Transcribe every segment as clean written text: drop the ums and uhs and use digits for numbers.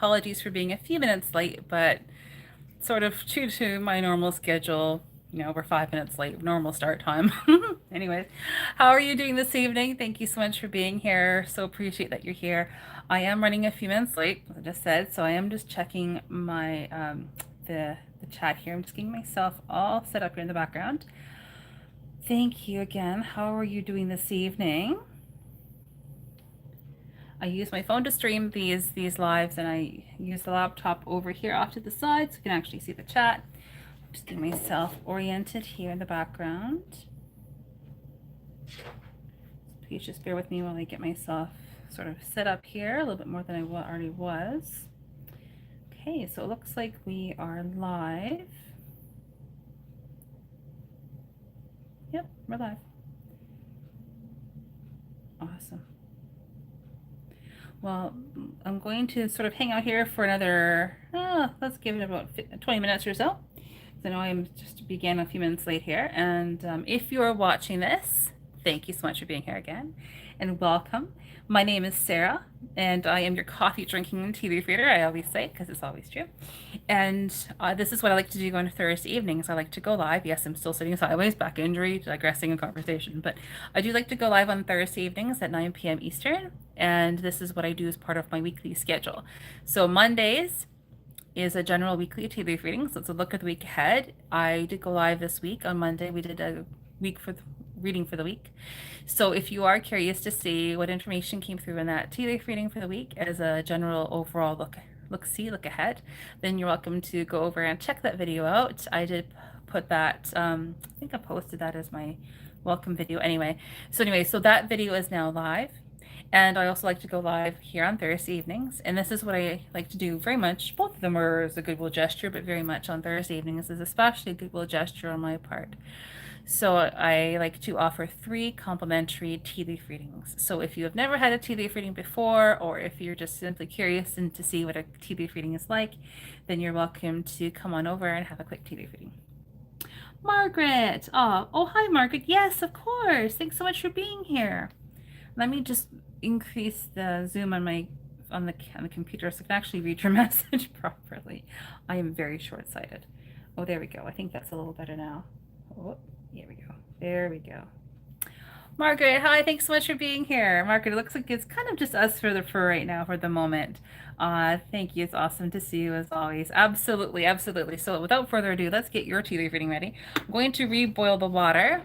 Apologies for being a few minutes late, but sort of true to my normal schedule. You know, we're 5 minutes late, normal start time. Anyways, how are you doing this evening? Thank you so much for being here. So appreciate that you're here. I am running a few minutes late, as I just said, so I am just checking my the chat here. I'm just getting myself all set up here in the background. Thank you again. How are you doing this evening? I use my phone to stream these lives, and I use the laptop over here off to the side so you can actually see the chat. I'm just getting myself oriented here in the background. Please just bear with me while I get myself sort of set up here a little bit more than I already was. Okay, so it looks like we are live. Yep, we're live. Awesome. Well, I'm going to sort of hang out here for another, let's give it about 20 minutes or so. I know I'm just began a few minutes late here. And if you are watching this, thank you so much for being here again and welcome. My name is Sarah, and I am your coffee drinking and tea leaf reader, I always say, because it's always true. And this is what I like to do on Thursday evenings. I like to go live. Yes, I'm still sitting sideways, back injury, digressing in conversation, but I do like to go live on Thursday evenings at 9 p.m. Eastern, and this is what I do as part of my weekly schedule. So Mondays is a general weekly tea leaf reading, so it's a look at the week ahead. I did go live this week on Monday. We did a reading for the week. So if you are curious to see what information came through in that tea leaf reading for the week as a general overall look ahead, then you're welcome to go over and check that video out. I did put that, I think I posted that as my welcome video anyway. So that video is now live. And I also like to go live here on Thursday evenings. And this is what I like to do very much. Both of them are as a goodwill gesture, but very much on Thursday evenings is especially a goodwill gesture on my part. So I like to offer 3 complimentary tea leaf readings. So if you have never had a tea leaf reading before, or if you're just simply curious and to see what a tea leaf reading is like, then you're welcome to come on over and have a quick tea leaf reading. Margaret! Oh, hi, Margaret. Yes, of course. Thanks so much for being here. Let me just increase the zoom on the computer so I can actually read your message properly. I am very short-sighted. Oh, there we go. I think that's a little better now. Oh, here we go. There we go. Margaret, hi, thanks so much for being here. Margaret, it looks like it's kind of just us for right now, for the moment. Thank you. It's awesome to see you as always. Absolutely, absolutely. So without further ado, let's get your tea leaf reading ready. I'm going to reboil the water.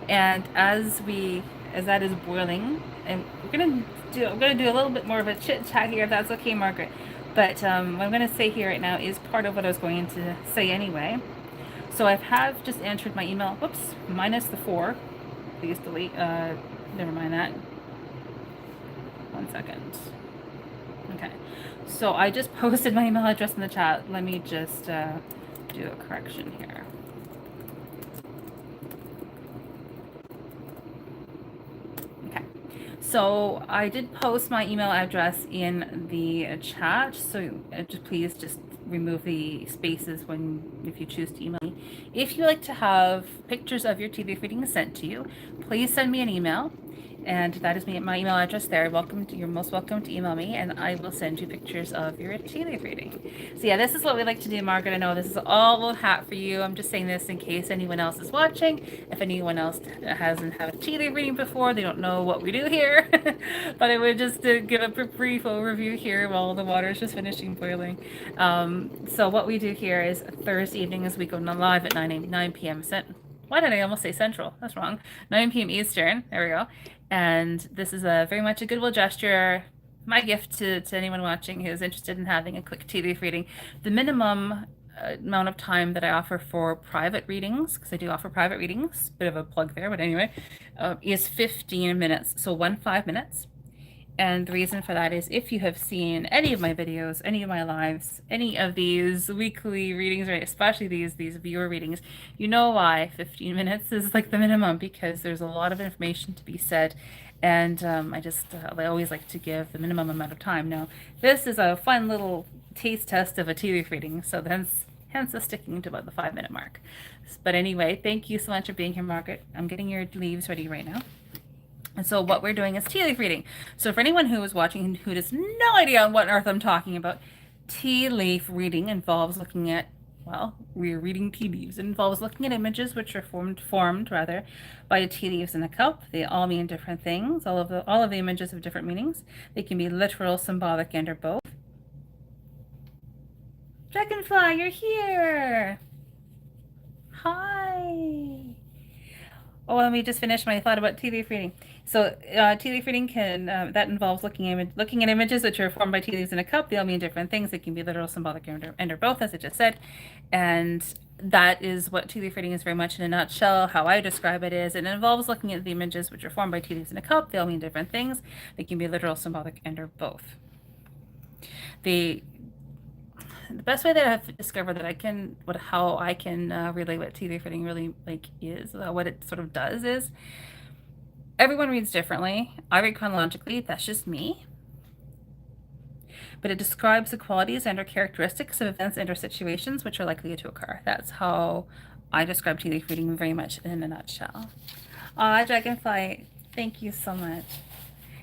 And as that is boiling, and I'm gonna do a little bit more of a chit chat here, if that's okay, Margaret. But what I'm gonna say here right now is part of what I was going to say anyway. So I have just entered my email. Whoops, minus the 4. Please delete. Never mind that. 1 second. Okay. So I just posted my email address in the chat. Let me just do a correction here. So I did post my email address in the chat, so please just remove the spaces if you choose to email me. If you like to have pictures of your tea leaf readings sent to you, please send me an email, and that is my email address there. You're most welcome to email me, and I will send you pictures of your tea leaf reading. So yeah, this is what we like to do, Margaret. I know this is all old hat for you. I'm just saying this in case anyone else is watching. If anyone else hasn't had a tea leaf reading before, they don't know what we do here. But I would just give a brief overview here while the water is just finishing boiling. So what we do here is Thursday evening as we go live at 9 p.m. Why did I almost say Central? That's wrong. 9 p.m. Eastern. There we go. And this is very much a goodwill gesture. My gift to anyone watching who's interested in having a quick tea leaf reading. The minimum amount of time that I offer for private readings, because I do offer private readings, bit of a plug there, but anyway, is 15 minutes. So 5 minutes. And the reason for that is if you have seen any of my videos, any of my lives, any of these weekly readings, right, especially these viewer readings, you know why 15 minutes is like the minimum, because there's a lot of information to be said. And I always like to give the minimum amount of time. Now, this is a fun little taste test of a tea leaf reading, so hence the sticking to about the 5-minute mark. But anyway, thank you so much for being here, Margaret. I'm getting your leaves ready right now. And so what we're doing is tea leaf reading. So for anyone who is watching who has no idea on what on earth I'm talking about, tea leaf reading involves looking at, well, we're reading tea leaves. It involves looking at images which are formed rather by the tea leaves in a cup. They all mean different things. All of the images have different meanings. They can be literal, symbolic, and or both. Dragonfly, you're here. Hi. Oh, let me just finish my thought about tea leaf reading. So tea leaf reading that involves looking at images which are formed by tea leaves in a cup. They all mean different things. They can be literal, symbolic, and or both, as I just said. And that is what tea leaf reading is very much in a nutshell. How I describe it is it involves looking at the images which are formed by tea leaves in a cup. They all mean different things. They can be literal, symbolic, and or both. The best way that I've discovered that how I can relate what tea leaf reading really is, what it sort of does is, everyone reads differently. I read chronologically, that's just me. But it describes the qualities and or characteristics of events and or situations which are likely to occur. That's how I describe tea leaf reading very much in a nutshell. Dragonfly, thank you so much.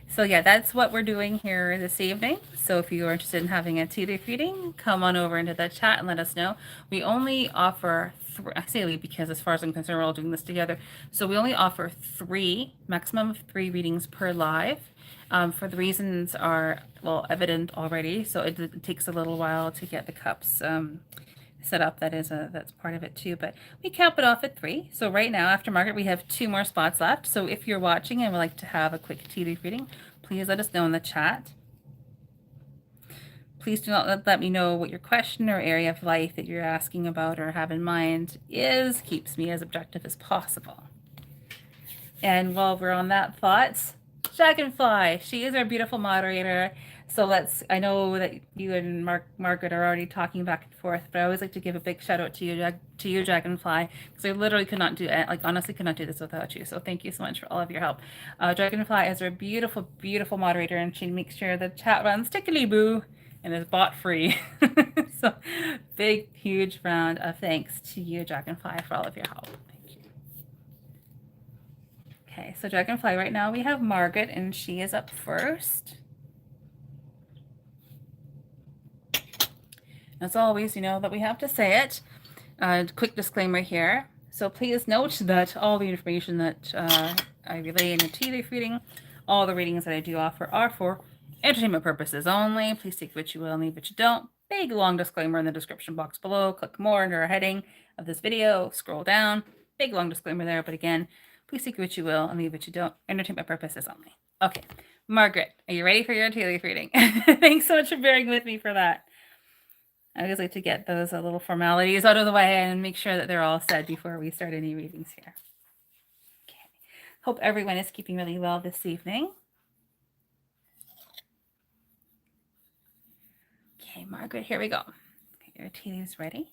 So yeah, that's what we're doing here this evening. So if you are interested in having a tea leaf reading, come on over into the chat and let us know. We only offer I say we because as far as I'm concerned, we're all doing this together. So we only offer maximum of 3 readings per live. For the reasons are, well, evident already. So it takes a little while to get the cups set up. That's part of it too, but we cap it off at 3. So right now, after Margaret, we have 2 more spots left. So if you're watching and would like to have a quick tea leaf reading, please let us know in the chat. Please do not let me know what your question or area of life that you're asking about or have in mind is. Keeps me as objective as possible. And while we're on that thought, Dragonfly, she is our beautiful moderator. So I know that you and Margaret are already talking back and forth, but I always like to give a big shout out to you, Dragonfly, because I literally could not do it, honestly could not do this without you. So thank you so much for all of your help. Dragonfly is our beautiful, beautiful moderator, and she makes sure the chat runs tickly-boo and is bot free. So big, huge round of thanks to you, Dragonfly, for all of your help. Okay, so Dragonfly, right now we have Margaret, and she is up first. As always, you know that we have to say it. Quick disclaimer here. So please note that all the information that I relay in a tea leaf reading, all the readings that I do offer are for entertainment purposes only. Please take what you will and leave what you don't. Big long disclaimer in the description box below. Click more under a heading of this video. Scroll down. Big long disclaimer there, but again, please take what you will and leave what you don't. Entertainment purposes only. Okay, Margaret, are you ready for your tea leaf reading? Thanks so much for bearing with me for that. I always like to get those little formalities out of the way and make sure that they're all said before we start any readings here. Okay, hope everyone is keeping really well this evening. Okay, Margaret, here we go. Okay, your tea leaves ready.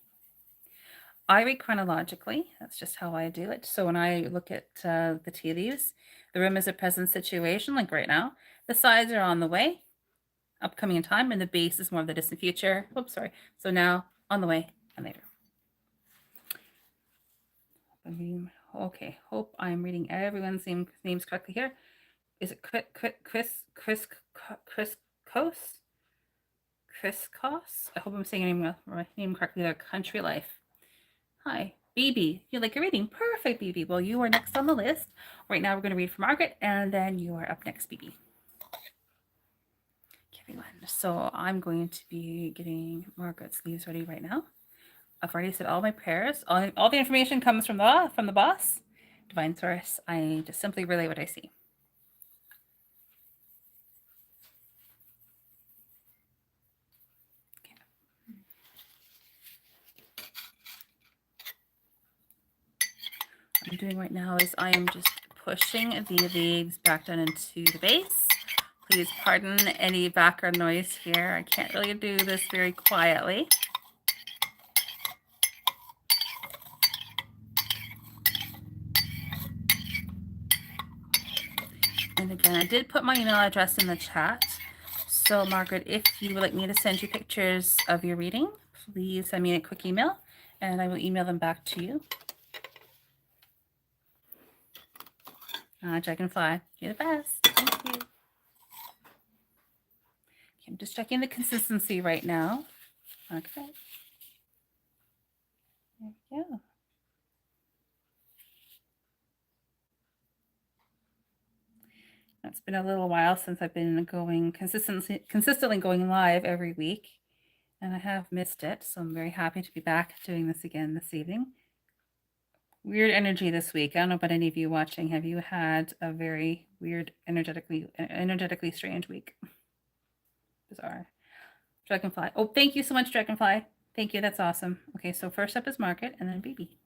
I read chronologically. That's just how I do it. So when I look at the tea leaves, the room is a present situation, like right now. The sides are on the way, upcoming in time, and the base is more of the distant future. Oops, sorry. So now, on the way, and later. Okay, hope I'm reading everyone's names correctly here. Is it Chris Cos? I hope I'm saying my name correctly there. Country Life. Hi, BB. You like a reading? Perfect, BB. Well, you are next on the list. Right now, we're going to read for Margaret, and then you are up next, BB. Okay, everyone. So I'm going to be getting Margaret's leaves ready right now. I've already said all my prayers. All the information comes from the boss, divine source. I just simply relay what I see. What I'm doing right now is I am just pushing the leaves back down into the base. Please pardon any background noise here. I can't really do this very quietly. And again, I did put my email address in the chat. So Margaret, if you would like me to send you pictures of your reading, please send me a quick email and I will email them back to you. Dragonfly, you're the best. Thank you. Okay, I'm just checking the consistency right now. Okay. There we go. It's been a little while since I've been going consistently going live every week, and I have missed it. So I'm very happy to be back doing this again this evening. Weird energy this week. I don't know about any of you watching. Have you had a very weird, energetically strange week? Bizarre. Dragonfly. Oh, thank you so much, Dragonfly. Thank you. That's awesome. Okay, so first up is Margaret and then Baby.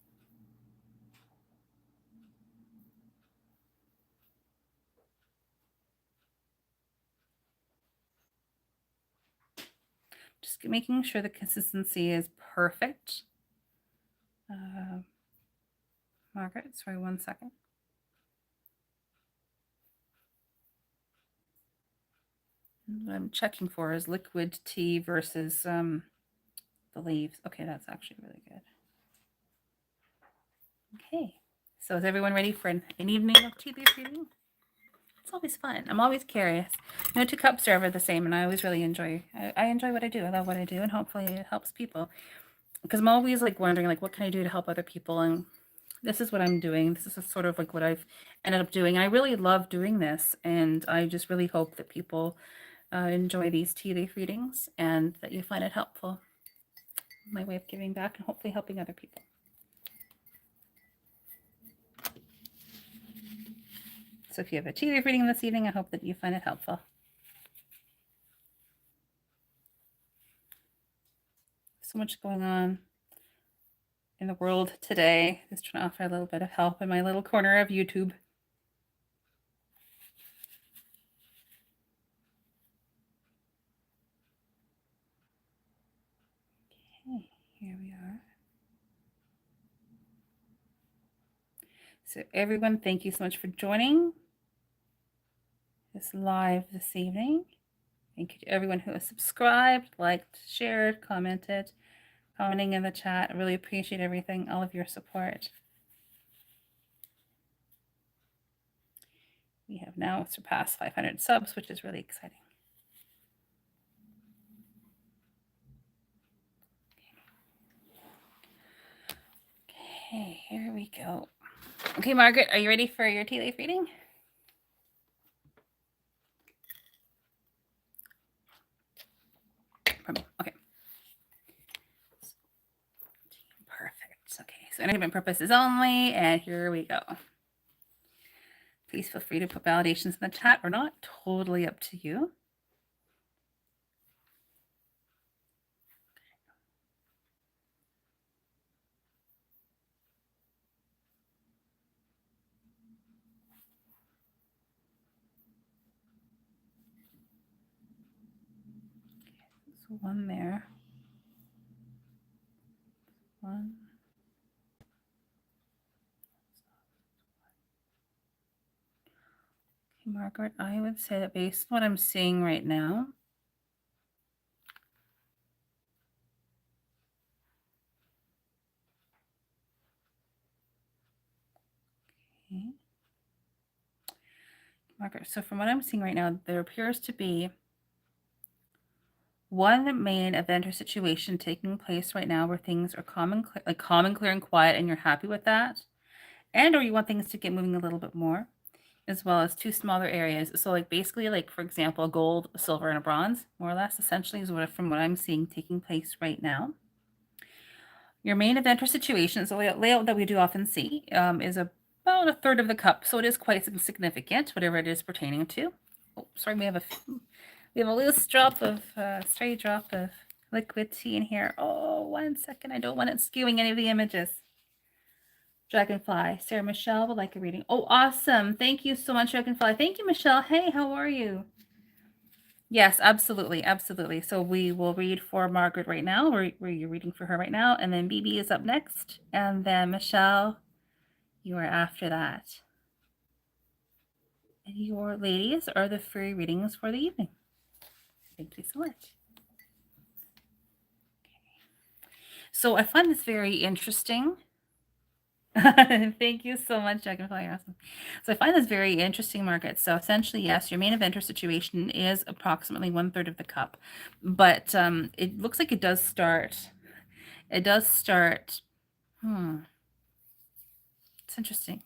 Just making sure the consistency is perfect. Margaret, sorry, 1 second. What I'm checking for is liquid tea versus the leaves. Okay, that's actually really good. Okay, so is everyone ready for an evening of tea leaf reading? It's always fun. I'm always curious. No two cups are ever the same, and I always really enjoy. I enjoy what I do. I love what I do, and hopefully it helps people. Because I'm always like wondering, like, what can I do to help other people? And this is what I'm doing. This is sort of like what I've ended up doing. And I really love doing this, and I just really hope that people enjoy these tea leaf readings and that you find it helpful. My way of giving back and hopefully helping other people. So if you have a tea leaf reading this evening, I hope that you find it helpful. So much going on in the world today. Just trying to offer a little bit of help in my little corner of YouTube. Okay, here we are. So everyone, thank you so much for joining this live this evening. Thank you to everyone who has subscribed, liked, shared, commented, commenting in the chat. I really appreciate everything, all of your support. We have now surpassed 500 subs, which is really exciting. Okay, here we go. Okay, Margaret, are you ready for your tea leaf reading? Okay. Perfect. Okay, so entertainment purposes only, and here we go. Please feel free to put validations in the chat or not. Totally up to you. So one there. One. Okay, Margaret, I would say that based on what I'm seeing right now, okay. Margaret, so from what I'm seeing right now, there appears to be one main event or situation taking place right now where things are calm and clear and quiet, and you're happy with that, and or you want things to get moving a little bit more, as well as two smaller areas. So like basically, like for example, a gold, a silver, and a bronze, more or less, essentially is from what I'm seeing taking place right now. Your main event or situation, so layout that we do often see, is about a third of the cup, so it is quite significant, whatever it is pertaining to. Oh, sorry, we have a loose drop of stray drop of liquid tea in here. Oh, 1 second, I don't want it skewing any of the images. Dragonfly, Sarah Michelle would like a reading. Oh, awesome! Thank you so much, Dragonfly. Thank you, Michelle. Hey, how are you? Yes, absolutely, absolutely. So we will read for Margaret right now. You're reading for her right now, and then BB is up next, and then Michelle, you are after that. And your ladies are the free readings for the evening. Thank you so much. Okay. So I find this very interesting. Thank you so much, Dragonfly. You're awesome. So I find this very interesting, Margaret. So essentially, yes, your main eventer situation is approximately one third of the cup, but it looks like it does start. It does start. Hmm, it's interesting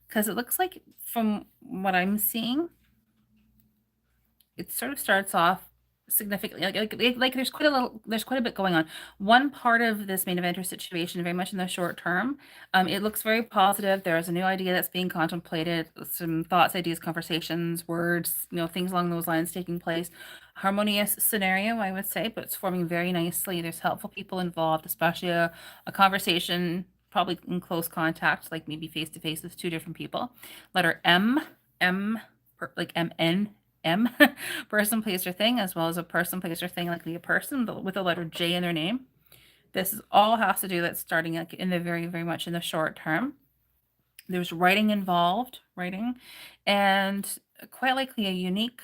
because it looks like from what I'm seeing, it sort of starts off significantly like there's quite a bit going on. One part of this main eventer situation, very much in the short term, it looks very positive. There's a new idea that's being contemplated, some thoughts, ideas, conversations, words, things along those lines taking place. Harmonious scenario, I would say, but it's forming very nicely. There's helpful people involved, especially a conversation probably in close contact, like maybe face to face with two different people. Letter M, like M, person, place, or thing, as well as a person, place, or thing, likely a person, but with the letter J in their name. This is all has to do that's starting like in the very, very much in the short term. There's writing involved, and quite likely a unique.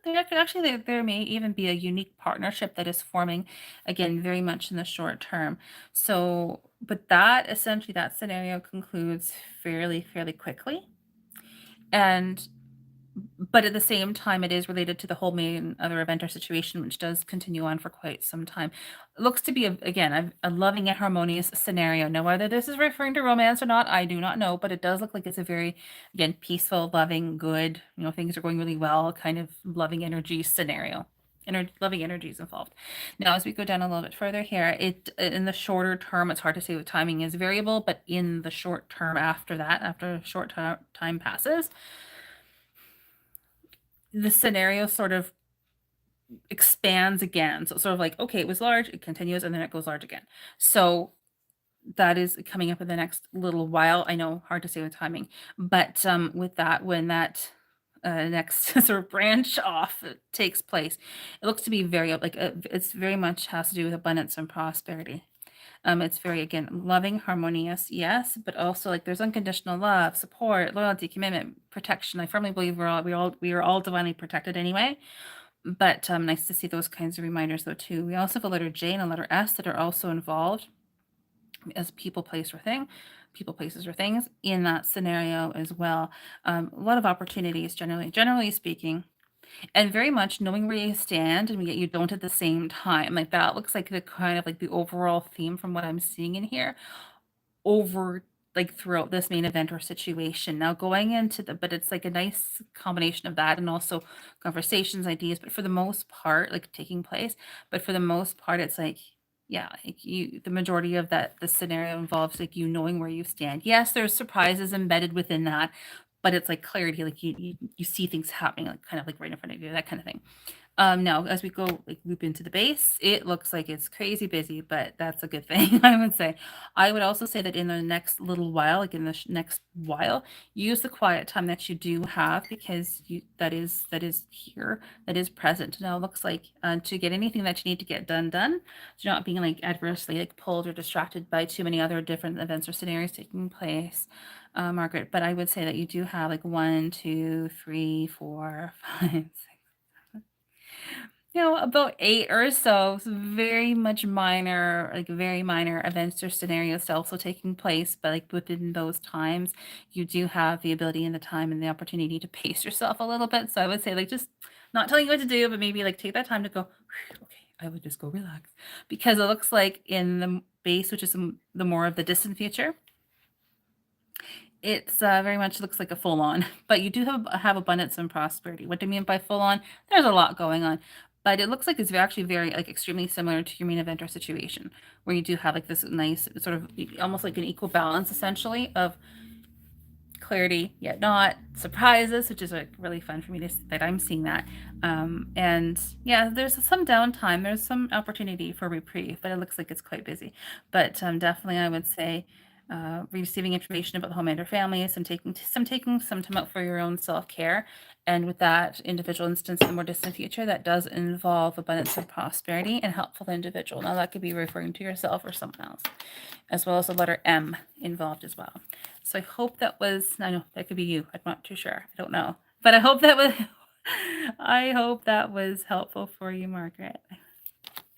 There may even be a unique partnership that is forming, again, very much in the short term. So, but that essentially that scenario concludes fairly quickly, and but at the same time, it is related to the whole main other eventer situation, which does continue on for quite some time. It looks to be, again, a loving and harmonious scenario. Now, whether this is referring to romance or not, I do not know, but it does look like it's a very, again, peaceful, loving, good, things are going really well, kind of loving energy scenario. Loving energies involved. Now, as we go down a little bit further here, in the shorter term, it's hard to say what timing is variable, but in the short term after that, after a short time passes, the scenario sort of expands again. So it's sort of like, okay, it was large, it continues, and then it goes large again. So that is coming up in the next little while. I know, hard to say with timing, but with that, when that next sort of branch off takes place, it looks to be very like it's very much has to do with abundance and prosperity. It's very, again, loving, harmonious, yes, but also like there's unconditional love, support, loyalty, commitment, protection. I firmly believe we are all divinely protected anyway. But nice to see those kinds of reminders though too. We also have a letter J and a letter S that are also involved as people, place, or thing, people, places, or things in that scenario as well. A lot of opportunities, generally speaking, and very much knowing where you stand and yet you don't at the same time. Like that looks like the kind of like the overall theme from what I'm seeing in here over like throughout this main event or situation. Now going into but it's like a nice combination of that and also conversations, ideas, but for the most part, like taking place, but for the most part, it's like, yeah, like the majority of the scenario involves like you knowing where you stand. Yes, there's surprises embedded within that, but it's like clarity, like you see things happening, like kind of like right in front of you, that kind of thing. Now, as we go like loop into the base, it looks like it's crazy busy, but that's a good thing, I would say. I would also say that in the next little while, like in the next while, use the quiet time that you do have because that is here, that is present. Now, it looks like to get anything that you need to get done, so you're not being like adversely like pulled or distracted by too many other different events or scenarios taking place, Margaret. But I would say that you do have like 1, 2, 3, 4, 5, 6. About 8 or so, very much minor, like very minor events or scenarios also taking place, but like within those times, you do have the ability and the time and the opportunity to pace yourself a little bit. So I would say like just not telling you what to do, but maybe like take that time to go, okay, I would just go relax. Because it looks like in the base, which is the more of the distant future, it's very much looks like a full on, but you do have abundance and prosperity. What do I mean by full on? There's a lot going on, but it looks like it's actually very like extremely similar to your main event or situation, where you do have like this nice sort of almost like an equal balance essentially of clarity yet not surprises, which is like really fun for me that I'm seeing that. And yeah, there's some downtime, there's some opportunity for reprieve, but it looks like it's quite busy. But definitely I would say receiving information about the homemaker family, some taking some time out for your own self-care. And with that individual instance in the more distant future, that does involve abundance and prosperity and helpful individual. Now that could be referring to yourself or someone else, as well as the letter M involved as well. So I hope that was, I know that could be you. I'm not too sure. I don't know. But I hope that was helpful for you, Margaret.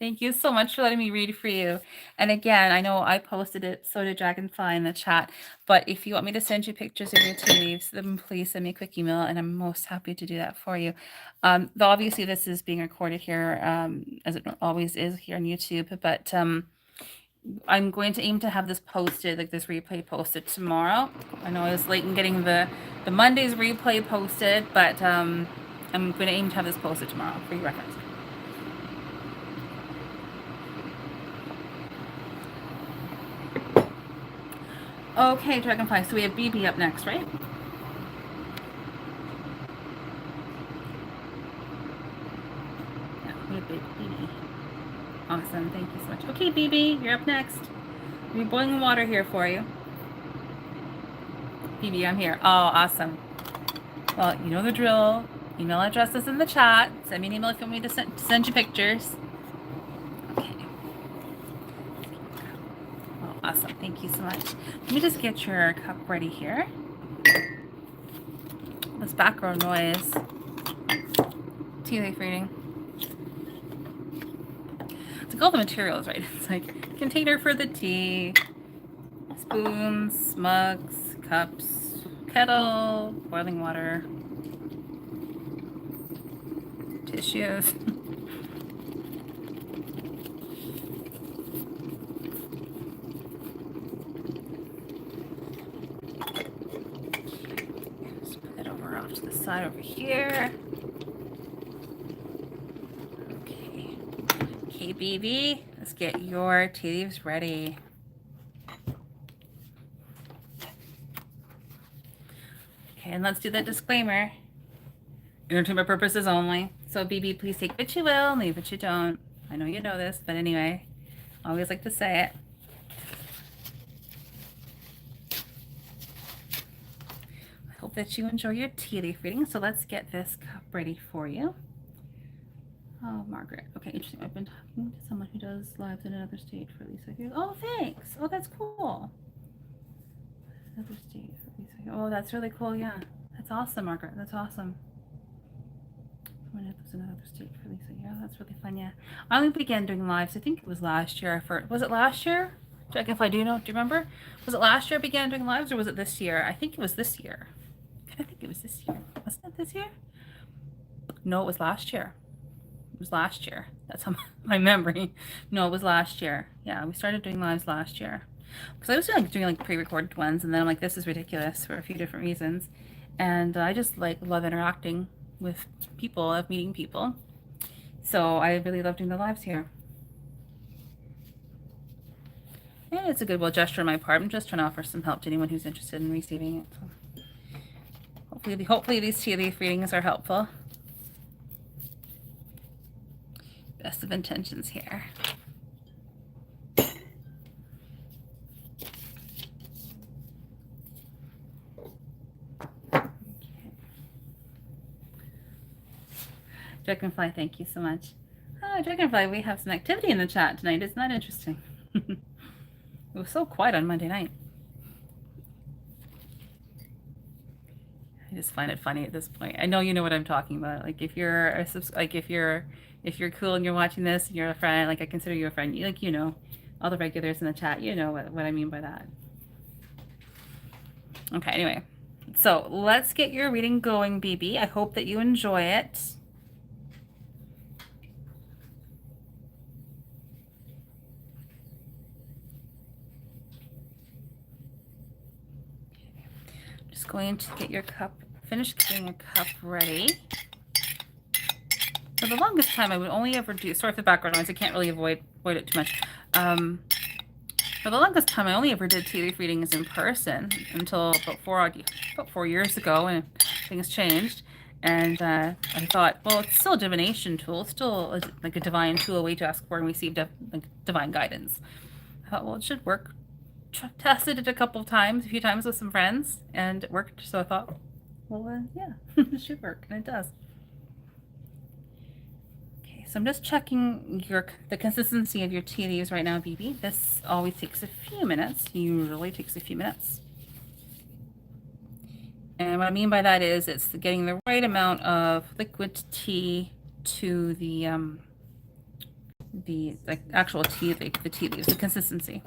Thank you so much for letting me read for you. And again, I know I posted it, so did Dragonfly in the chat. But if you want me to send you pictures of your tea leaves, then please send me a quick email, and I'm most happy to do that for you. Though obviously this is being recorded here, as it always is here on YouTube. But I'm going to aim to have this posted, like this replay posted tomorrow. I know I was late in getting the Monday's replay posted, but I'm going to aim to have this posted tomorrow for your reference. Okay, Dragonfly, so we have BB up next, right? Yeah, we have BB. Awesome, thank you so much. Okay, BB, you're up next. We're boiling water here for you. BB, I'm here. Oh, awesome. Well, you know the drill. Email address is in the chat. Send me an email if you want me to send you pictures. Okay. Oh, awesome, thank you so much. Let me just get your cup ready here. This background noise. Tea leaf reading. It's like all the materials, right? It's like container for the tea, spoons, mugs, cups, kettle, boiling water, tissues. Just put it off to the side over here. Okay, BB, let's get your tea leaves ready. Okay, and let's do the disclaimer. Entertainment purposes only. So BB, please take what you will, leave what you don't. I know you know this, but anyway, I always like to say it. I hope that you enjoy your tea leaf reading. So let's get this cup ready for you. Oh, Margaret. Okay, interesting. I've been talking to someone who does lives in another state for at least 5 years. Oh, thanks. Oh, that's cool. Another state for at least 5 years. Oh, that's really cool. Yeah, that's awesome, Margaret. That's awesome. Someone who lives in another state for at least 5 years. Yeah, that's really fun. Yeah, I only began doing lives. I think it was last year. Was it last year? If I do know, do you remember? Was it last year I began doing lives, or was it this year? I think it was this year. I think it was this year. Wasn't it this year? No, it was last year. It was last year. That's how my memory. No, it was last year. Yeah, we started doing lives last year. Because I was doing like pre-recorded ones, and then I'm like, this is ridiculous for a few different reasons. And I just like love interacting with people, of meeting people. So I really love doing the lives here. And it's a goodwill gesture on my part. I'm just trying to offer some help to anyone who's interested in receiving it. So hopefully these tea leaf readings are helpful. Best of intentions here. Okay. Dragonfly, thank you so much. Oh, Dragonfly, we have some activity in the chat tonight. Isn't that interesting? It was so quiet on Monday night. I just find it funny at this point. I know you know what I'm talking about. Like if you're if you're cool and you're watching this and you're a friend, like I consider you a friend, you know, all the regulars in the chat, you know what I mean by that. Okay, anyway. So let's get your reading going, BB. I hope that you enjoy it. Just going to get your cup, finish getting your cup ready. For the longest time, I would only ever do, sorry for the background noise, I can't really avoid it too much. For the longest time, I only ever did tea leaf readings in person until about 4 years ago, and things changed. And I thought, well, it's still a divination tool, still like a divine tool, a way to ask for and receive like divine guidance. I thought, well, it should work. Tested it a few times with some friends, and it worked. So I thought, well, yeah, it should work, and it does. So I'm just checking the consistency of your tea leaves right now, BB. This always takes a few minutes. Usually takes a few minutes. And what I mean by that is it's getting the right amount of liquid tea to the the like actual tea, like the tea leaves, the consistency.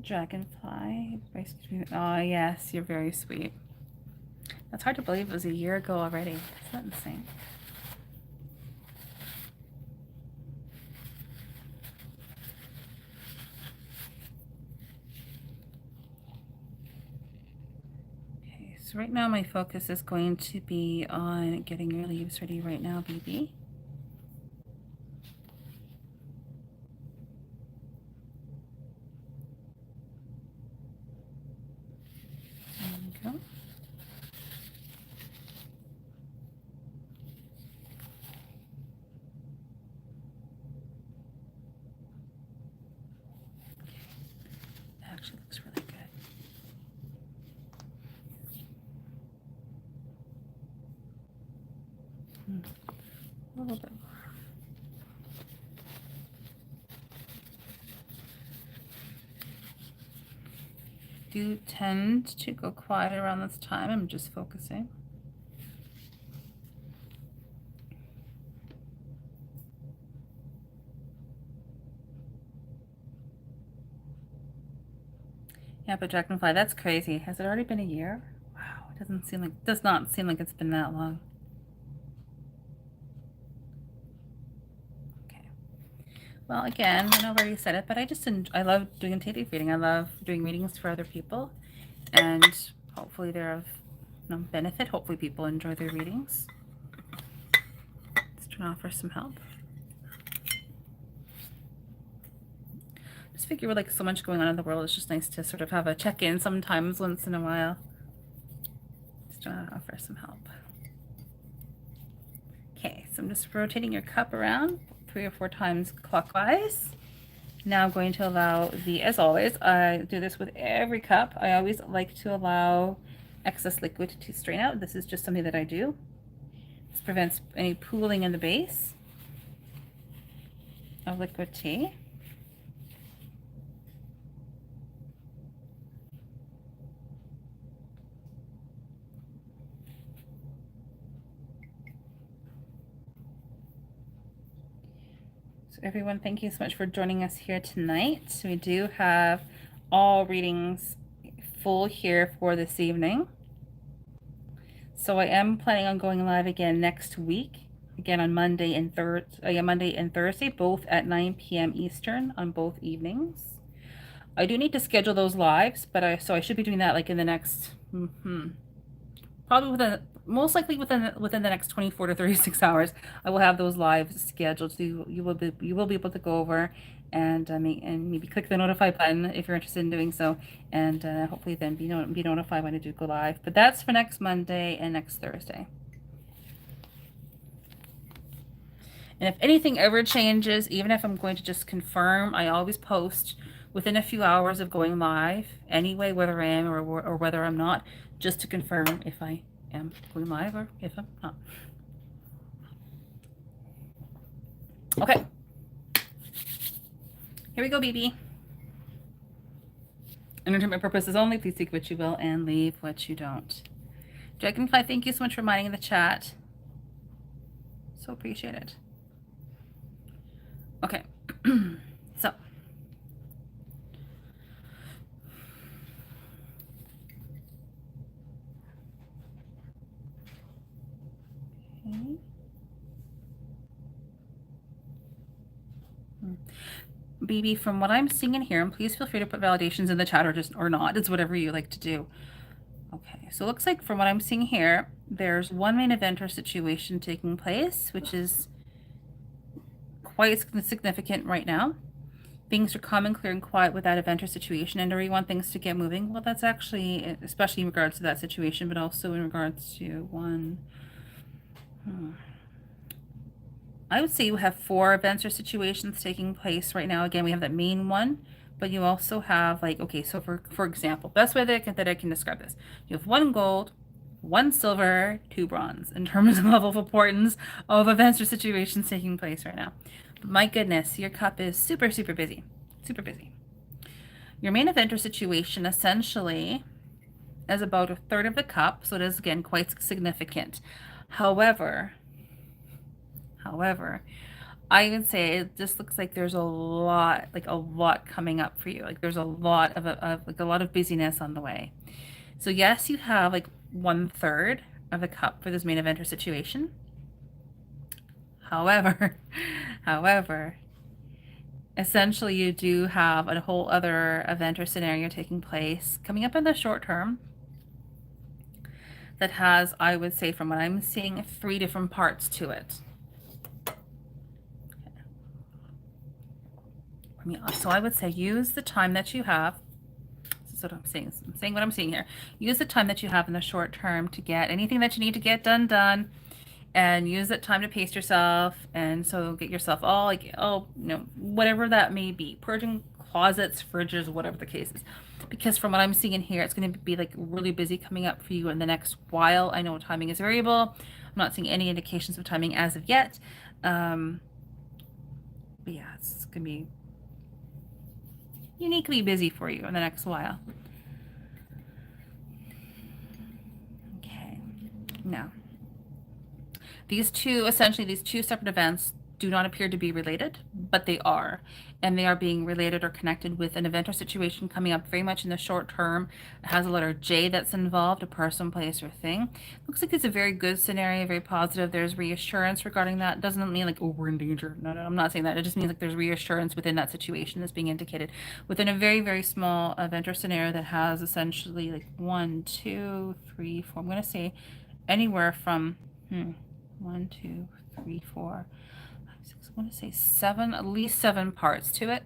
Dragonfly. Oh, yes, you're very sweet. That's hard to believe it was a year ago already. Isn't that insane? Okay, so right now my focus is going to be on getting your leaves ready right now, BB. There we go. That actually looks really good. A little bit more. Do tend to go quiet around this time. I'm just focusing. Yeah, but Dragonfly, that's crazy. Has it already been a year? Wow, it does not seem like it's been that long. Okay. Well, again, I know I've already said it, but I love doing tea leaf reading. I love doing readings for other people, and hopefully they're of benefit. Hopefully people enjoy their readings. Let's try to offer some help. Just figure with like so much going on in the world, it's just nice to sort of have a check-in sometimes once in a while. Just trying to offer some help. Okay, so I'm just rotating your cup around 3 or 4 times clockwise. Now I'm going to allow as always, I do this with every cup. I always like to allow excess liquid to strain out. This is just something that I do. This prevents any pooling in the base of liquid tea. So everyone, thank you so much for joining us here tonight. We do have all readings full here for this evening. So I am planning on going live again next week, again on Monday and Thursday, both at 9 p.m. Eastern on both evenings. I do need to schedule those lives, but I should be doing that like in the next probably most likely within the next 24 to 36 hours. I will have those lives scheduled, so you will be able to go over and maybe click the notify button if you're interested in doing so, and hopefully then be notified when I do go live. But that's for next Monday and next Thursday. And if anything ever changes, even if I'm going to just confirm, I always post within a few hours of going live anyway, whether I am or whether I'm not, just to confirm if I am going live or if I'm not. Okay. Here we go, BB. Entertainment purposes only. Please take what you will and leave what you don't. Dragonfly, thank you so much for minding the chat. So appreciate it. Okay. So. Okay. BB, from what I'm seeing in here, and please feel free to put validations in the chat or not. It's whatever you like to do. Okay, so it looks like from what I'm seeing here, there's one main event or situation taking place, which is quite significant right now. Things are calm and clear and quiet with that event or situation, and do you want things to get moving? Well, that's actually, especially in regards to that situation, but also in regards to one. I would say you have 4 events or situations taking place right now. Again, we have that main one, but you also have like, okay, so for example, best way that I can describe this, you have one gold, one silver, two bronze in terms of level of importance of events or situations taking place right now. But my goodness, your cup is super, super busy, super busy. Your main event or situation essentially is about a third of the cup, so it is again quite significant. However, however, I would say it just looks like there's a lot coming up for you. Like there's a lot like a lot of busyness on the way. So yes, you have like one third of the cup for this main event or situation. However, however, essentially you do have a whole other event or scenario taking place coming up in the short term that has, I would say, from what I'm seeing, three different parts to it. So I would say use the time that you have. This is what I'm saying. I'm saying what I'm seeing here. Use the time that you have in the short term to get anything that you need to get done, and use that time to pace yourself. And so get yourself all like, oh, whatever that may be, purging closets, fridges, whatever the case is. Because from what I'm seeing in here, it's going to be like really busy coming up for you in the next while. I know timing is variable. I'm not seeing any indications of timing as of yet. But yeah, it's going to be uniquely busy for you in the next while. Okay. Now, these two separate events do not appear to be related, but they are. And they are being related or connected with an event or situation coming up very much in the short term. It has a letter J that's involved, a person, place, or thing. Looks like it's a very good scenario, very positive. There's reassurance regarding that. Doesn't mean like, oh, we're in danger. No, I'm not saying that. It just means like there's reassurance within that situation that's being indicated within a very, very small event or scenario that has essentially like 1, 2, 3, 4. I'm going to say anywhere from 1, 2, 3, 4, 5, 6, I want to say 7, at least 7 parts to it.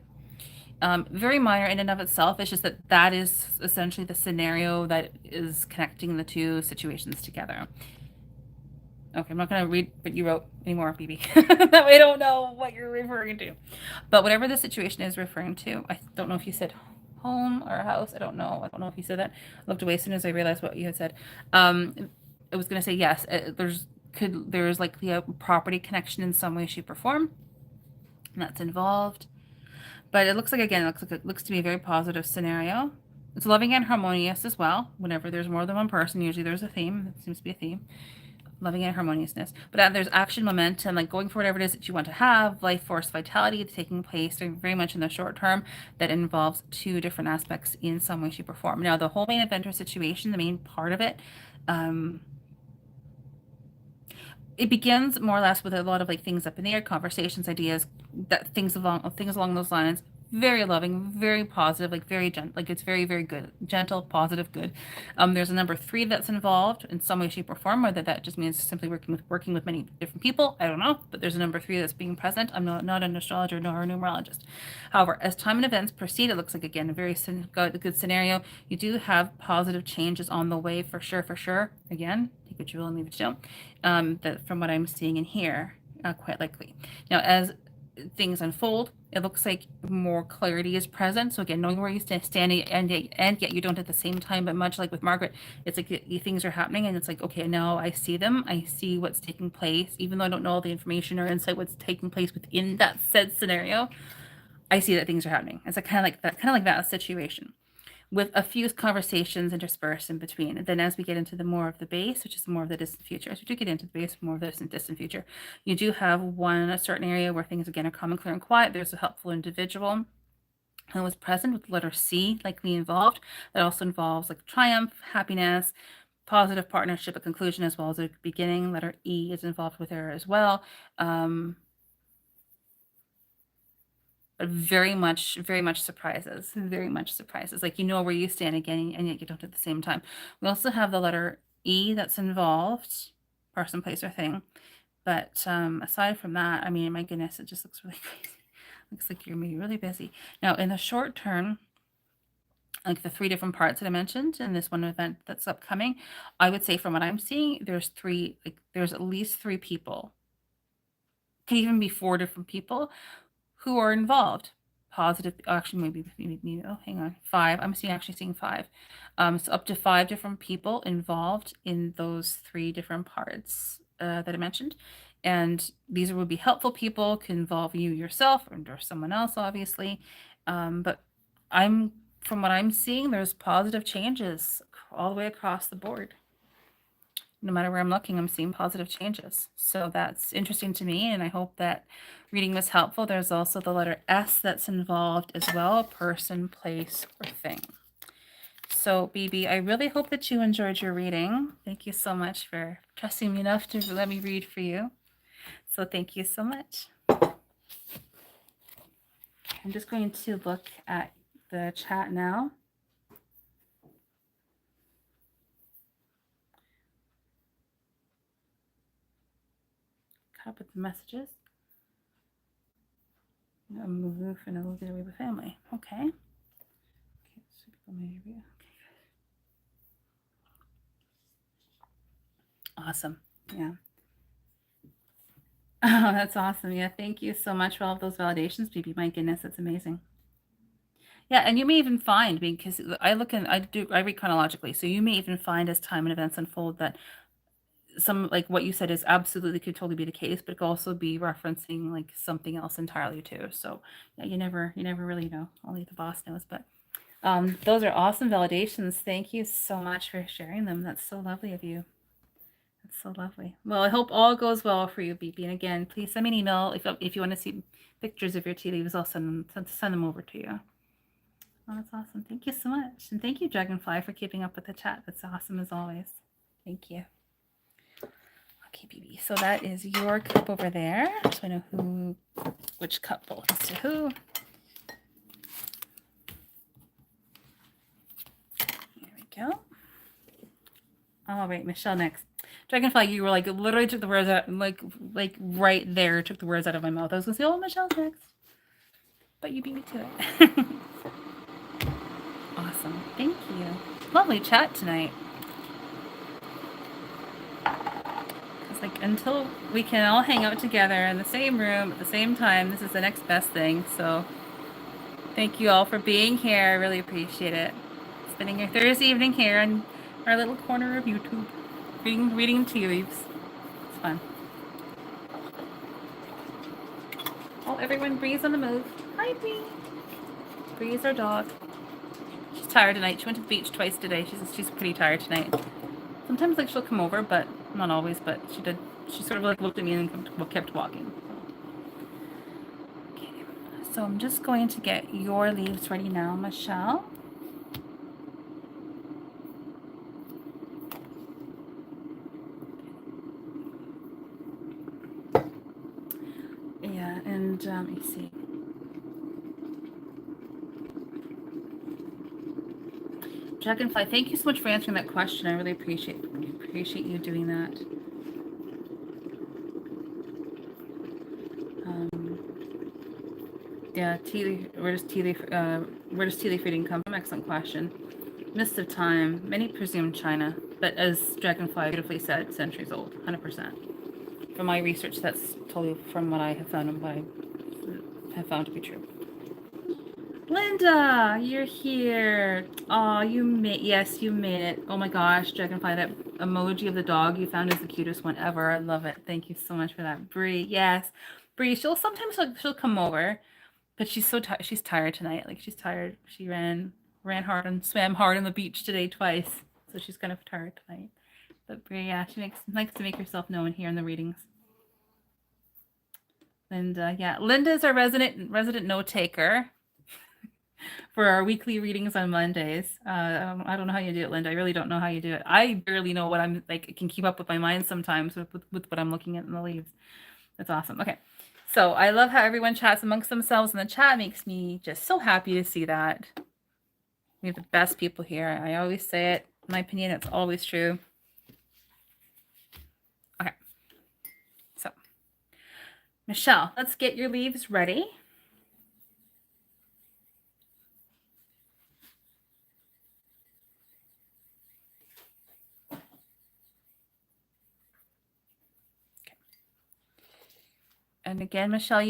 Very minor in and of itself. It's just that is essentially the scenario that is connecting the two situations together. Okay, I'm not going to read what you wrote anymore, BB. That way I don't know what you're referring to. But whatever the situation is referring to, I don't know if you said home or house. I don't know. I don't know if you said that. I looked away as soon as I realized what you had said. I was going to say yes. There's likely a property connection in some way, shape, or form that's involved. But it looks like, again, it looks to be a very positive scenario. It's loving and harmonious as well. Whenever there's more than one person, usually there's a theme. It seems to be a theme. Loving and harmoniousness. But there's action, momentum, like going for whatever it is that you want to have, life force, vitality taking place very much in the short term that involves two different aspects in some way, shape, or form. Now, the whole main event or situation, the main part of it, it begins more or less with a lot of like things up in the air, conversations, ideas, things along those lines. Very loving, very positive, like very gentle, like it's very, very good, gentle, positive, good. There's a number 3 that's involved in some way, shape, or form. Whether that just means simply working with many different people, I don't know. But there's a number 3 that's being present. I'm not an astrologer nor a numerologist. However, as time and events proceed, it looks like again a very good scenario. You do have positive changes on the way for sure, for sure. Again, take what you will and leave what you don't. That from what I'm seeing in here, quite likely. Now, as things unfold, it looks like more clarity is present. So again, knowing where you stand and yet you don't at the same time, but much like with Margaret, it's like things are happening and it's like, okay, now I see them. I see what's taking place. Even though I don't know all the information or insight what's taking place within that said scenario, I see that things are happening. It's kind of like that situation, with a few conversations interspersed in between. And then as we get into the more of the base, which is more of the distant future, as we do get into the base, more of the distant future, you do have a certain area where things again are calm and clear and quiet. There's a helpful individual who was present with the letter C likely involved. That also involves like triumph, happiness, positive partnership, a conclusion, as well as a beginning. Letter E is involved with her as well. But very much surprises, like you know where you stand again and yet you don't at the same time. We also have the letter E that's involved, person, place, or thing. But aside from that, I mean, my goodness, it just looks really crazy. Looks like you're gonna be really busy. Now, in the short term, like the 3 different parts that I mentioned in this one event that's upcoming, I would say from what I'm seeing, there's at least 3 people, could even be 4 different people who are involved, positive, actually maybe oh, hang on, 5. I'm actually seeing 5. So up to 5 different people involved in those 3 different parts that I mentioned. And these would be helpful people, can involve you yourself or someone else, obviously. But from what I'm seeing, there's positive changes all the way across the board. No matter where I'm looking, I'm seeing positive changes. So that's interesting to me, and I hope that reading was helpful. There's also the letter S that's involved as well, person, place, or thing. So, BB, I really hope that you enjoyed your reading. Thank you so much for trusting me enough to let me read for you. So thank you so much. I'm just going to look at the chat now. Caught up with the messages. A move and a little get away with family. Okay. Okay, so people may be okay. Awesome. Yeah. Oh, that's awesome. Yeah, thank you so much for all of those validations, BB. My goodness, that's amazing. Yeah, and you may even find, because I read chronologically, so you may even find as time and events unfold that some, like what you said, is absolutely could totally be the case, but it could also be referencing like something else entirely too. So yeah, you never really know. Only the boss knows. But those are awesome validations. Thank you so much for sharing them. That's so lovely of you. That's so lovely. Well, I hope all goes well for you, BP. And again, please send me an email if you want to see pictures of your tea leaves. I'll send them over to you. Oh, that's awesome. Thank you so much. And thank you, Dragonfly, for keeping up with the chat. That's awesome as always. Thank you. Okay, BB. So that is your cup over there. So I know which cup belongs to who. There we go. All right, Michelle next. Dragonfly, you were like literally took the words out, like right there, took the words out of my mouth. I was gonna say, oh, Michelle's next, but you beat me to it. Awesome, thank you. Lovely chat tonight. It's like until we can all hang out together in the same room at the same time, this is the next best thing. So thank you all for being here. I really appreciate it. Spending your Thursday evening here in our little corner of YouTube, reading tea leaves. It's fun. Oh, everyone, Bree's on the move. Hi, Bree. Bree's our dog. She's tired tonight. She went to the beach twice today. She's pretty tired tonight. Sometimes like she'll come over, but not always. But she did. She sort of like looked at me and kept walking. Okay. So I'm just going to get your leaves ready now, Michelle. Yeah, and let me see. Dragonfly, thank you so much for answering that question. I really appreciate you doing that. Yeah, where does tea leaf reading come from? Excellent question. Mist of time, many presume China, but as Dragonfly beautifully said, centuries old, 100%. From my research, that's totally from what I have found and what I have found to be true. Linda, you're here. Oh, you made it. Oh my gosh, Dragonfly, that emoji of the dog you found is the cutest one ever. I love it. Thank you so much for that. Bree, yes. Bree, she'll come over, but she's so tired. She's tired tonight. Like she's tired. She ran hard and swam hard on the beach today twice. So she's kind of tired tonight. But Bree, yeah, she likes to make herself known here in the readings. Linda, yeah. Linda is our resident note taker for our weekly readings on Mondays. I don't know how you do it, Linda. I really don't know how you do it. I barely know what I'm like. I can keep up with my mind sometimes with what I'm looking at in the leaves. That's awesome. Okay. So I love how everyone chats amongst themselves in the chat. It makes me just so happy to see that. We have the best people here. I always say it. In my opinion, it's always true. Okay. So, Michelle, let's get your leaves ready. And again, Michelle,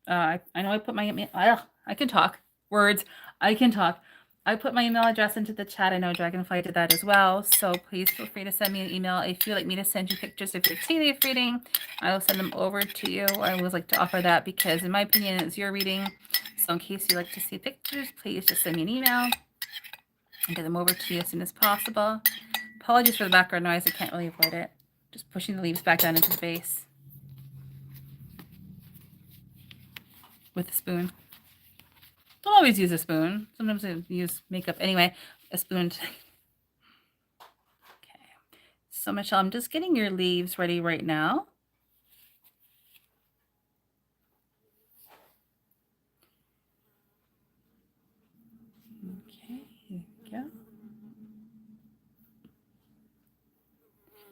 I know I put my email. I can talk words. I can talk. I put my email address into the chat. I know Dragonfly did that as well. So please feel free to send me an email if you'd like me to send you pictures of your tea leaf reading. I will send them over to you. I always like to offer that because, in my opinion, it's your reading. So in case you like to see pictures, please just send me an email and get them over to you as soon as possible. Apologies for the background noise. I can't really avoid it. Just pushing the leaves back down into the base with a spoon. Don't always use a spoon. Sometimes I use makeup. Anyway, a spoon. Okay. So Michelle, I'm just getting your leaves ready right now. Okay, here we go.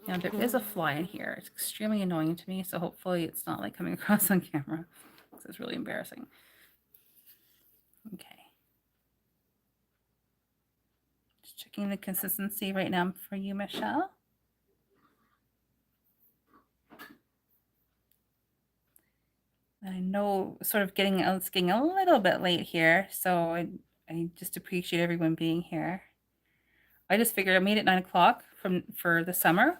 Now there is a fly in here. It's extremely annoying to me, so hopefully it's not like coming across on camera. This is really embarrassing. Okay. Just checking the consistency right now for you, Michelle. I know it's getting a little bit late here, so I just appreciate everyone being here. I just figured I made it 9 o'clock for the summer,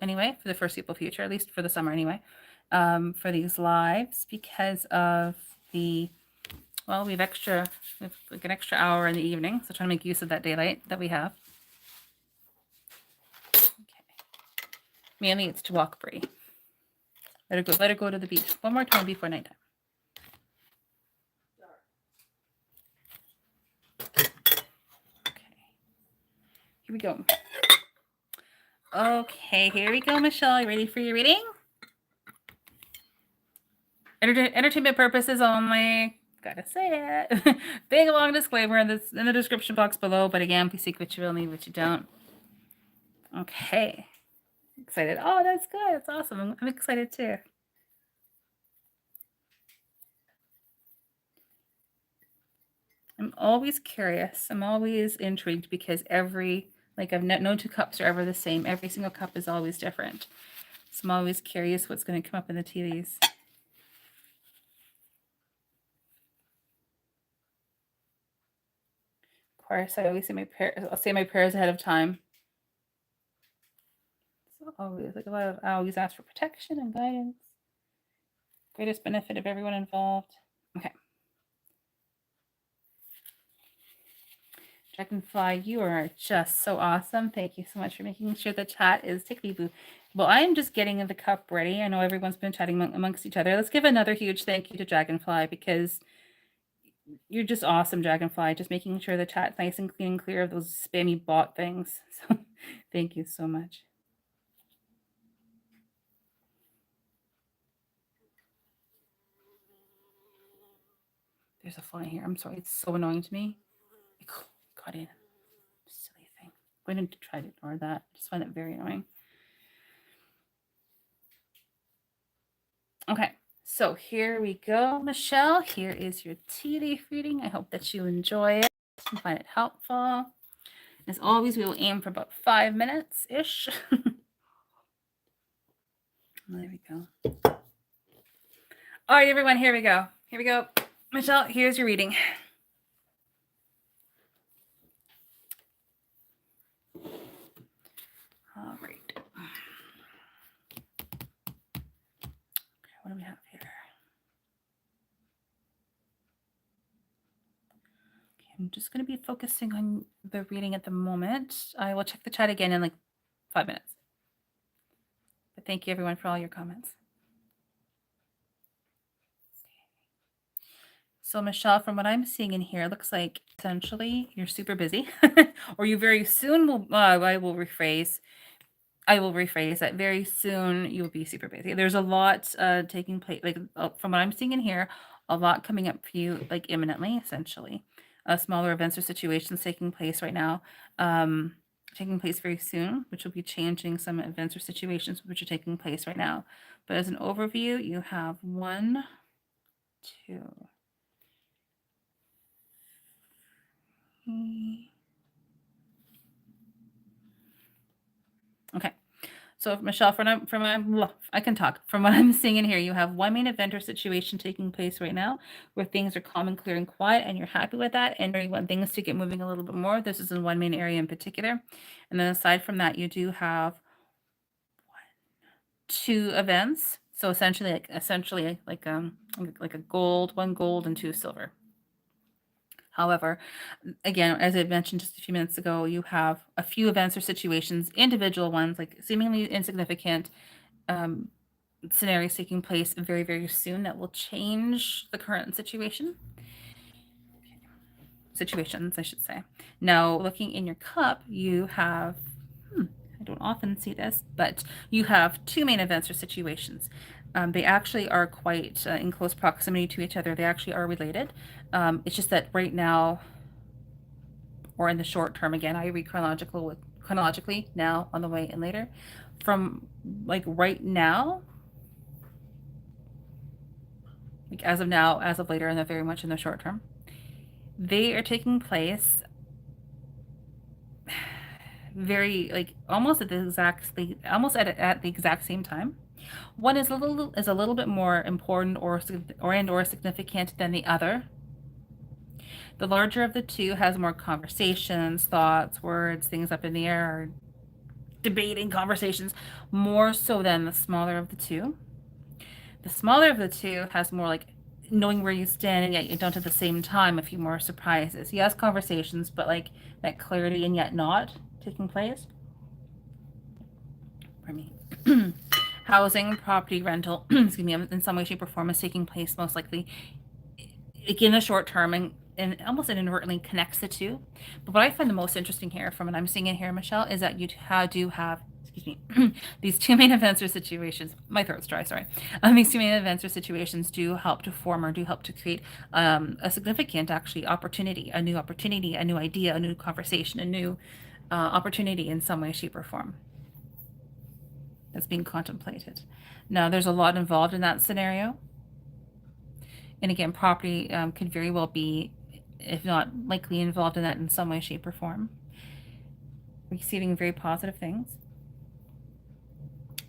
anyway, for the foreseeable future, at least for the summer anyway, for these lives because of we have like an extra hour in the evening, so trying to make use of that daylight that we have. Okay. Mainly it's to walk Brie. Let her go to the beach one more time before nighttime. Okay. Here we go. Okay, here we go, Michelle. You ready for your reading? Entertainment purposes only. Gotta say it. Big long disclaimer in the description box below. But again, please take what you will, leave what you don't. Okay. Excited. Oh, that's good. That's awesome. I'm excited too. I'm always curious. I'm always intrigued because no two cups are ever the same. Every single cup is always different. So I'm always curious what's going to come up in the tea leaves. Of course, I always say my prayers. I'll say my prayers ahead of time. So always I always ask for protection and guidance. Greatest benefit of everyone involved. Okay. Dragonfly, you are just so awesome. Thank you so much for making sure the chat is tickly-boo. Well, I am just getting the cup ready. I know everyone's been chatting amongst each other. Let's give another huge thank you to Dragonfly because you're just awesome, Dragonfly. Just making sure the chat's nice and clean and clear of those spammy bot things. So thank you so much. There's a fly here. I'm sorry. It's so annoying to me. It got in. Silly thing. I'm going to try to ignore that. I just find it very annoying. Okay, so here we go, Michelle. Here is your tea leaf reading. I hope that you enjoy it and find it helpful. As always, we will aim for about 5 minutes-ish. There we go. All right, everyone, here we go. Here we go. Michelle, here's your reading. All right. Okay, what do we have here? Okay, I'm just going to be focusing on the reading at the moment. I will check the chat again in like 5 minutes. But thank you, everyone, for all your comments. So Michelle, from what I'm seeing in here, it looks like essentially you're super busy, or you very soon will. I will rephrase that. Very soon you will be super busy. There's a lot taking place. From what I'm seeing in here, a lot coming up for you, like imminently, essentially. Smaller events or situations taking place right now, taking place very soon, which will be changing some events or situations which are taking place right now. But as an overview, you have 1, 2. Okay, So Michelle, I can talk. From what I'm seeing in here, you have one main event or situation taking place right now where things are calm and clear and quiet, and you're happy with that, and you want things to get moving a little bit more. This is in one main area in particular. And then aside from that, you do have two events. So essentially like a gold, one gold and two silver. However, again, as I mentioned just a few minutes ago, you have a few events or situations, individual ones, like seemingly insignificant um, scenarios taking place very, very soon that will change the current situations, I should say. Now, looking in your cup, you have, I don't often see this, but you have two main events or situations. They actually are quite in close proximity to each other. They actually are related. It's just that right now, or in the short term, again, I read chronologically now, on the way and later. From like right now, like as of now, as of later, and they're very much in the short term, they are taking place very like almost at the exact same time. One is a little bit more important or significant than the other. The larger of the two has more conversations, thoughts, words, things up in the air, debating conversations, more so than the smaller of the two. The smaller of the two has more like knowing where you stand and yet you don't at the same time, a few more surprises. Yes, conversations, but like that clarity and yet not taking place. For me. Housing, property, rental, excuse me, in some way, shape, or form is taking place most likely in the short term and almost inadvertently connects the two. But what I find the most interesting here from what I'm seeing in here, Michelle, is that you do have, excuse me, these two main events or situations. My throat's dry, sorry. These two main events or situations do help to form or do help to create a significant, actually, opportunity, a new idea, a new conversation, a new opportunity in some way, shape, or form that's being contemplated. Now, there's a lot involved in that scenario. And again, property could very well be, if not likely, involved in that in some way, shape, or form. Receiving very positive things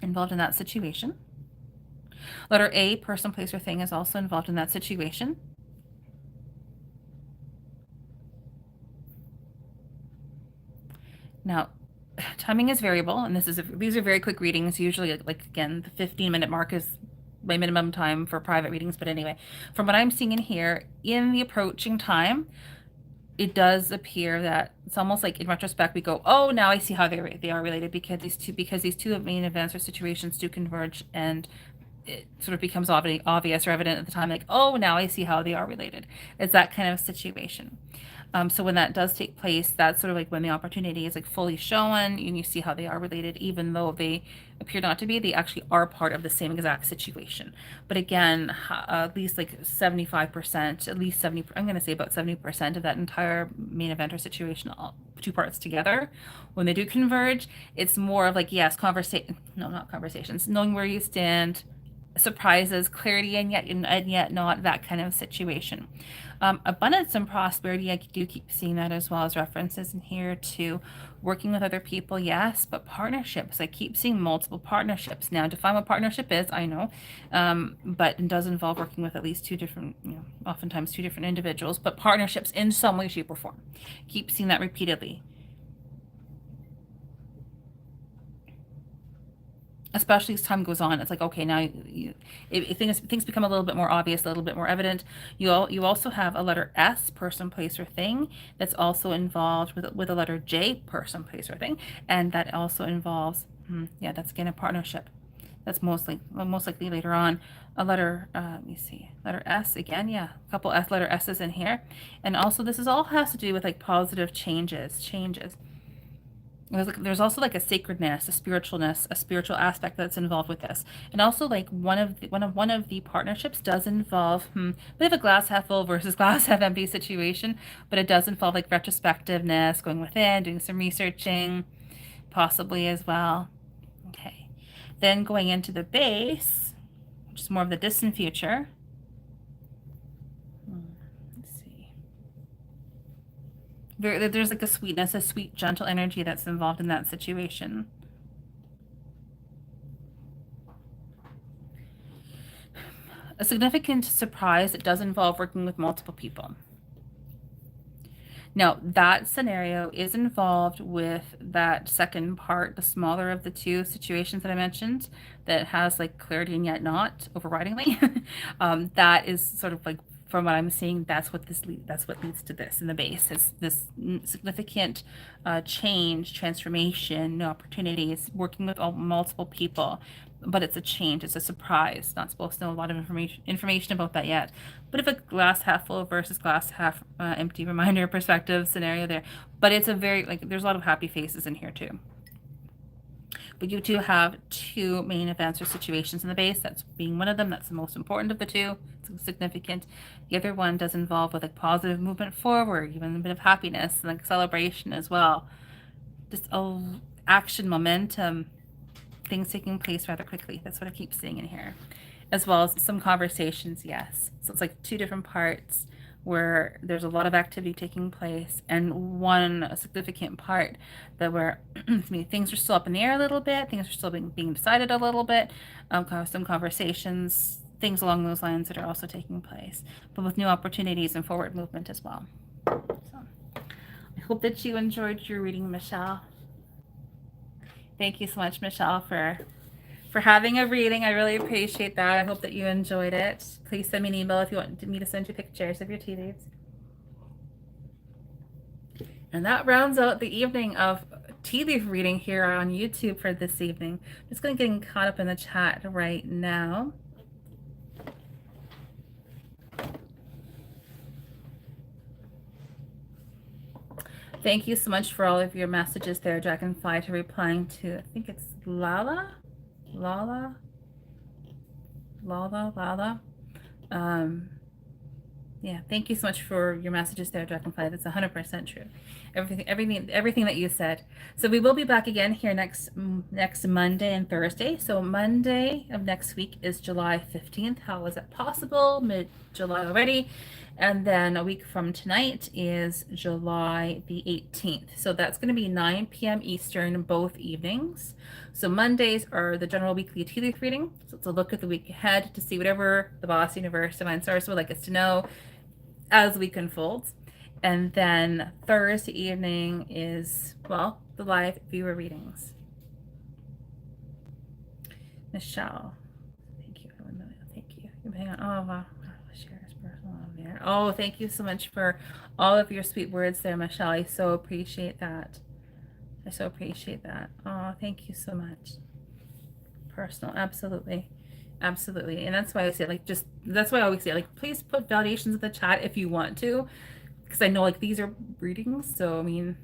involved in that situation. Letter A, person, place, or thing is also involved in that situation. Now, timing is variable, and these are very quick readings. Usually, like again, the 15-minute mark is my minimum time for private readings. But anyway, from what I'm seeing in here, in the approaching time, it does appear that it's almost like in retrospect we go, oh, now I see how they are related because these two main events or situations do converge, and it sort of becomes obvious or evident at the time, like, oh, now I see how they are related. It's that kind of situation. So when that does take place, that's sort of like when the opportunity is like fully shown and you see how they are related, even though they appear not to be, they actually are part of the same exact situation. But again, at least like 75%, at least 70, I'm going to say about 70% of that entire main event or situation, all two parts together, when they do converge, it's more of like, yes, not conversations, knowing where you stand, surprises, clarity, and yet not, that kind of situation. Abundance and prosperity, I do keep seeing that as well as references in here to working with other people, yes, but partnerships. I keep seeing multiple partnerships. Now, define what partnership is, I know, but it does involve working with at least two different, oftentimes two different individuals, but partnerships in some way, shape, or form. Keep seeing that repeatedly. Especially as time goes on, it's like, okay, now things become a little bit more obvious, a little bit more evident. You also have a letter S, person, place, or thing, that's also involved with a letter J, person, place, or thing, and that also involves, yeah, that's again a partnership. That's most likely later on. A letter, let me see, letter S again, yeah, a couple letter S's in here, and also this is all has to do with like positive changes. There's also like a sacredness, a spiritualness, a spiritual aspect that's involved with this, and also like one of the partnerships does involve a bit of a glass half full versus glass half empty situation, but it does involve like retrospectiveness, going within, doing some researching, possibly as well. Okay, then going into the base, which is more of the distant future. There's like a sweetness, a sweet, gentle energy that's involved in that situation. A significant surprise that does involve working with multiple people. Now, that scenario is involved with that second part, the smaller of the two situations that I mentioned, that has like clarity and yet not overridingly. That is sort of like, from what I'm seeing, that's what leads to this in the base. It's this significant change, transformation, new opportunities, working with multiple people. But it's a change, it's a surprise. Not supposed to know a lot of information about that yet. Bit of a glass half full versus glass half empty reminder perspective scenario there. But it's a very, like, there's a lot of happy faces in here too. But you do have two main events or situations in the base. That's being one of them. That's the most important of the two. It's significant. The other one does involve with like positive movement forward, even a bit of happiness and like celebration as well. Just action, momentum, things taking place rather quickly. That's what I keep seeing in here. As well as some conversations, yes. So it's like two different parts where there's a lot of activity taking place, and one significant part that where things are still up in the air a little bit, things are still being decided a little bit, some conversations, things along those lines that are also taking place, but with new opportunities and forward movement as well. So I hope that you enjoyed your reading, Michelle. Thank you so much, Michelle, for having a reading. I really appreciate that. I hope that you enjoyed it. Please send me an email if you want me to send you pictures of your tea leaves. And that rounds out the evening of tea leaf reading here on YouTube for this evening. I'm just going to get caught up in the chat right now. Thank you so much for all of your messages there, Dragonfly, to replying to, I think it's Lala. Yeah, thank you so much for your messages there, Dragonfly. That's 100% true. Everything that you said. So we will be back again here next Monday and Thursday. So Monday of next week is July 15th. How is that possible? Mid-July already. And then a week from tonight is July the 18th. So that's going to be 9 p.m. Eastern both evenings. So Mondays are the general weekly tea leaf reading. So it's a look at the week ahead to see whatever the boss, universe, divine source would like us to know as the week unfolds. And then Thursday evening is, well, the live viewer readings. Michelle, thank you. Thank you. Hang on. Oh, wow. Oh, thank you so much for all of your sweet words there, Michelle. I so appreciate that. Oh, thank you so much. Personal, absolutely. And that's why I say, like, that's why I always say, like, please put validations in the chat if you want to, because I know, like, these are readings. So, I mean,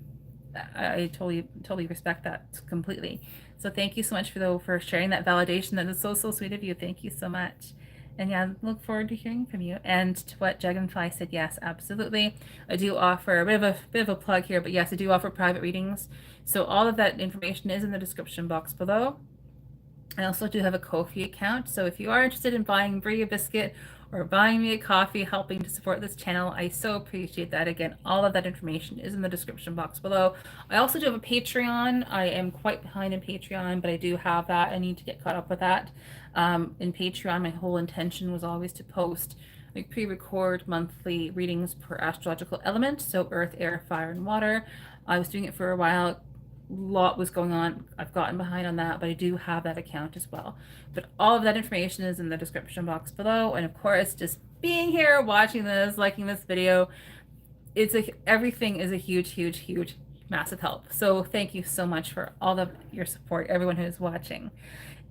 I totally respect that completely. So thank you so much for sharing that validation. That is so sweet of you. Thank you so much. And yeah, look forward to hearing from you. And to what Dragonfly said, yes, absolutely. I do offer a bit of a plug here, but yes, I do offer private readings. So all of that information is in the description box below. I also do have a Ko-fi account. So if you are interested in buying Brie a biscuit or buying me a coffee, helping to support this channel, I so appreciate that. Again, all of that information is in the description box below. I also do have a Patreon. I am quite behind in Patreon, but I do have that. I need to get caught up with that. In Patreon, my whole intention was always to post like pre-record monthly readings per astrological element. So earth, air, fire, and water. I was doing it for a while. Lot was going on. I've gotten behind on that, but I do have that account as well. But all of that information is in the description box below. And of course, just being here, watching this, liking this video, everything is a huge, massive help. So thank you so much for all of your support, everyone who's watching.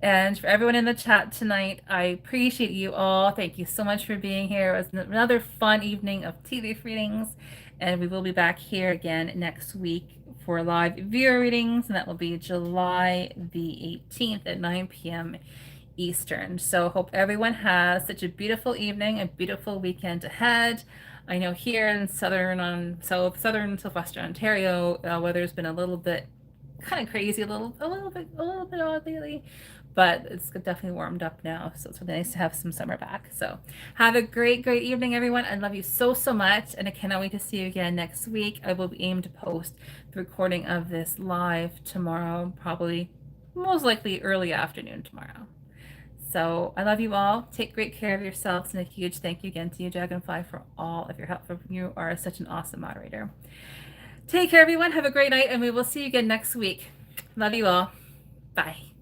And for everyone in the chat tonight, I appreciate you all. Thank you so much for being here. It was another fun evening of tea leaf readings, and we will be back here again next week for live viewer readings, and that will be July the 18th at 9 p.m. Eastern. So hope everyone has such a beautiful evening, a beautiful weekend ahead. I know here in southern southwestern Ontario, weather's been a little bit kind of crazy, a little bit odd lately, but it's definitely warmed up now, so it's really nice to have some summer back. So have a great evening, everyone. I love you so much, and I cannot wait to see you again next week. I will aim to post the recording of this live tomorrow, probably most likely early afternoon tomorrow. So I love you all. Take great care of yourselves, and a huge thank you again to you, Dragonfly, for all of your help. You are such an awesome moderator. Take care, everyone. Have a great night, and we will see you again next week. Love you all. Bye.